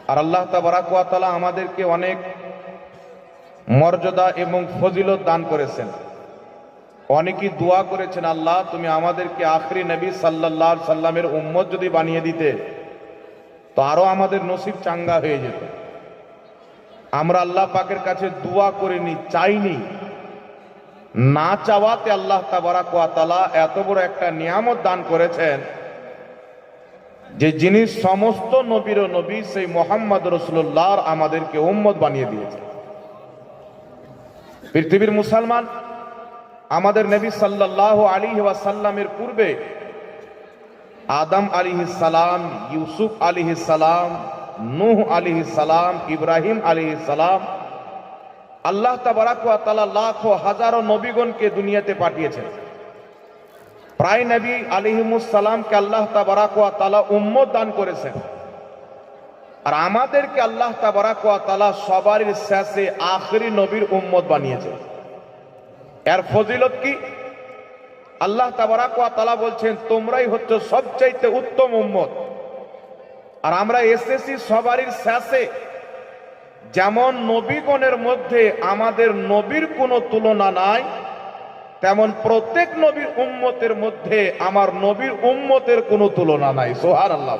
আর আল্লাহ তাবারাক ওয়া তাআলা আমাদেরকে অনেক মর্যাদা এবং ফজিলত দান করেছেন। অনেকেই দোয়া করেছেন, আল্লাহ তুমি আমাদেরকে আখরি নবী সাল্লাল্লাহু আলাইহি সাল্লামের উম্মত যদি বানিয়ে দিতে তো আরো আমাদের নসিব চাঙ্গা হয়ে যেত। আমরা আল্লাহ পাকের কাছে দোয়া করিনি, চাইনি। না চাওয়াতে আল্লাহ তাবারাক ওয়া তাআলা এত বড় একটা নিয়ামত দান করেছেন যে যিনি সমস্ত নবীর নবী, সেই মুহাম্মদ রাসূলুল্লাহর আমাদেরকে উম্মত বানিয়ে দিয়েছে। পৃথিবীর মুসলমান, আমাদের নবী সাল্লাল্লাহু আলাইহি ওয়াসাল্লামের পূর্বে আদম আলাইহিস সালাম, ইউসুফ আলাইহিস সালাম, নূহ আলাইহিস সালাম, ইব্রাহিম আলাইহিস সালাম, আল্লাহ তাবারাক ওয়া তাআলা লাখো হাজারো নবীগণকে দুনিয়াতে পাঠিয়েছেন। প্রায় নবী আলাইহিমুস সালামকে আল্লাহ তাবারাক ওয়া তাআলা উম্মত দান করেছেন। আর আমাদেরকে আল্লাহ তাবারাক ওয়া তাআলা সবারই শেষে আখেরি নবীর উম্মত বানিয়েছেন। এর ফজিলত কি? আল্লাহ তাবারাক ওয়া তাআলা বলছেন, তোমরাই হচ্ছে সবচাইতে উত্তম উম্মত। আর আমরা এসেছি সবারই শেষে। যেমন নবীগণের মধ্যে আমাদের নবীর কোনো তুলনা নাই, তেমন প্রত্যেক নবীর উম্মতের মধ্যে আমার নবীর উম্মতের কোনো তুলনা নাই। সুবহানাল্লাহ।